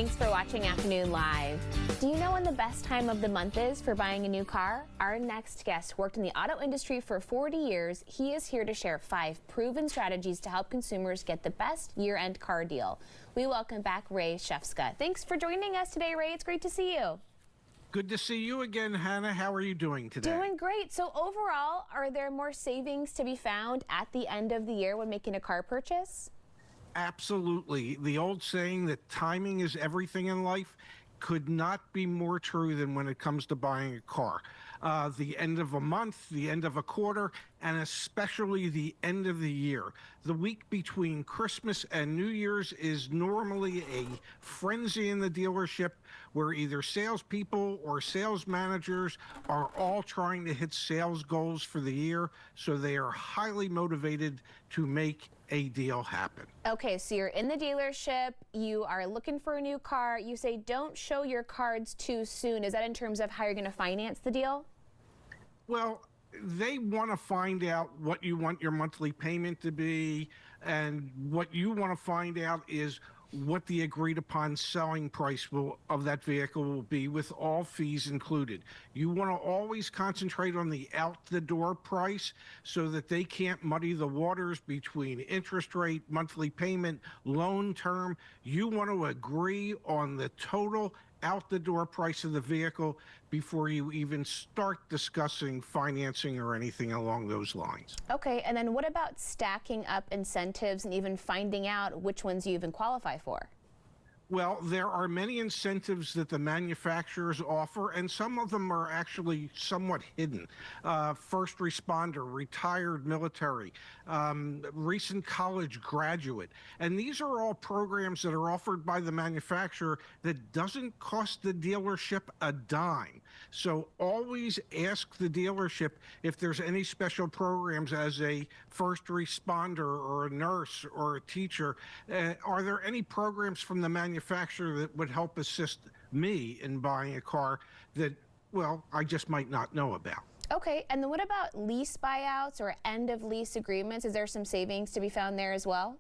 Thanks for watching Afternoon Live. Do you know when the best time of the month is for buying a new car? Our next guest worked in the auto industry for 40 years. He is here to share 5 proven strategies to help consumers get the best year-end car deal. We welcome back Ray Shefska. Thanks for joining us today, Ray. It's great to see you. Good to see you again, Hannah. How are you doing today? Doing great. So overall, are there more savings to be found at the end of the year when making a car purchase? Absolutely. The old saying that timing is everything in life could not be more true than when it comes to buying a car. The end of a month, the end of a quarter, and especially the end of the year. The week between Christmas and New Year's is normally a frenzy in the dealership where either salespeople or sales managers are all trying to hit sales goals for the year, so they are highly motivated to make a deal happen. Okay, so you're in the dealership, you are looking for a new car, you say don't show your cards too soon. Is that in terms of how you're going to finance the deal? Well, they want to find out what you want your monthly payment to be, and what you want to find out is what the agreed upon selling price of that vehicle will be, with all fees included. You want to always concentrate on the out the door price so that they can't muddy the waters between interest rate, monthly payment, loan term. You want to agree on the total out the door price of the vehicle before you even start discussing financing or anything along those lines. Okay, and then what about stacking up incentives and even finding out which ones you even qualify for? Well, there are many incentives that the manufacturers offer, and some of them are actually somewhat hidden. First responder, retired military, recent college graduate. And these are all programs that are offered by the manufacturer that doesn't cost the dealership a dime. So always ask the dealership if there's any special programs as a first responder or a nurse or a teacher. Are there any programs from the manufacturer that would help assist me in buying a car that, well, I just might not know about? Okay, and then what about lease buyouts or end of lease agreements? Is there some savings to be found there as well?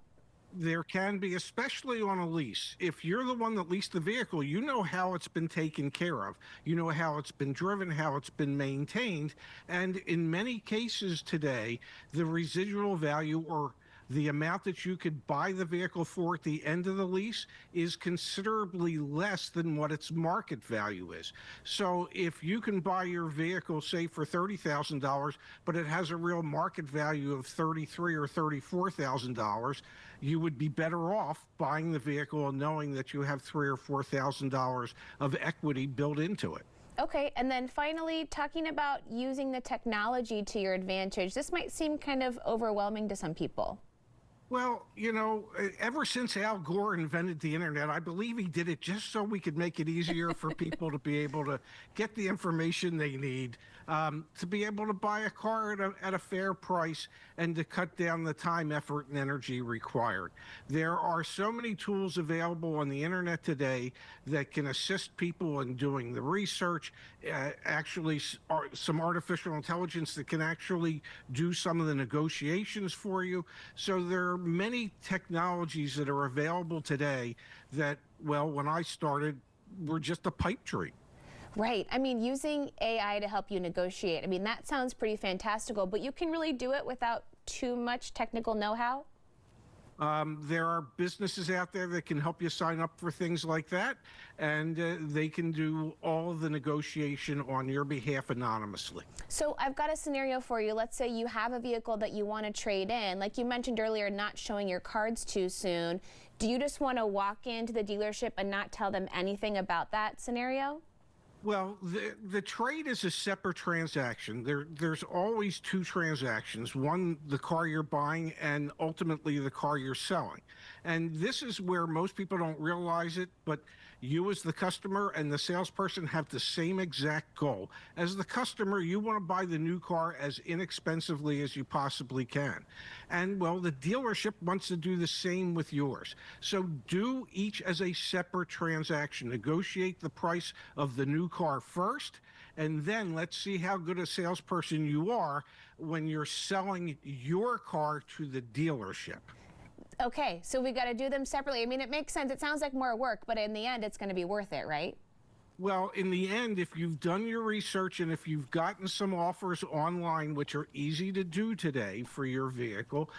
There can be, especially on a lease. If you're the one that leased the vehicle, you know how it's been taken care of. You know how it's been driven, how it's been maintained. And in many cases today, the residual value, or the amount that you could buy the vehicle for at the end of the lease, is considerably less than what its market value is. So if you can buy your vehicle, say, for $30,000, but it has a real market value of $33,000 or $34,000, you would be better off buying the vehicle and knowing that you have $3,000 or $4,000 of equity built into it. Okay, and then finally, talking about using the technology to your advantage, this might seem kind of overwhelming to some people. Well, you know, ever since Al Gore invented the internet, I believe he did it just so we could make it easier for people to be able to get the information they need, to be able to buy a car at a fair price, and to cut down the time, effort, and energy required. There are so many tools available on the internet today that can assist people in doing the research, actually some artificial intelligence that can actually do some of the negotiations for you. So there are many technologies that are available today that, well, when I started, were just a pipe dream. Right. I mean, using AI to help you negotiate, I mean, that sounds pretty fantastical, but you can really do it without too much technical know-how? There are businesses out there that can help you sign up for things like that, and they can do all of the negotiation on your behalf anonymously. So I've got a scenario for you. Let's say you have a vehicle that you want to trade in. Like you mentioned earlier, not showing your cards too soon. Do you just want to walk into the dealership and not tell them anything about that scenario? Well, the trade is a separate transaction. There's always two transactions: one, the car you're buying, and ultimately the car you're selling. And this is where most people don't realize it, but you as the customer and the salesperson have the same exact goal. As the customer, you want to buy the new car as inexpensively as you possibly can. And, well, the dealership wants to do the same with yours. So do each as a separate transaction. Negotiate the price of the new car first, and then let's see how good a salesperson you are when you're selling your car to the dealership. Okay, so we got to do them separately. I mean, it makes sense. It sounds like more work, but in the end, it's going to be worth it, right? Well, in the end, if you've done your research and if you've gotten some offers online, which are easy to do today for your vehicle,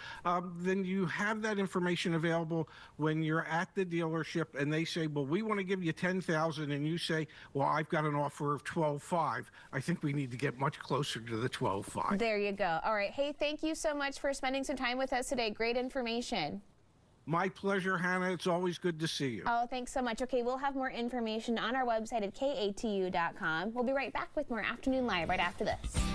then you have that information available when you're at the dealership and they say, well, we want to give you 10,000, and you say, well, I've got an offer of 12.5. I think we need to get much closer to the 12.5. There you go. All right. Hey, thank you so much for spending some time with us today. Great information. My pleasure, Hannah. It's always good to see you. Oh, thanks so much. Okay, we'll have more information on our website at KATU.com. We'll be right back with more Afternoon Live right after this.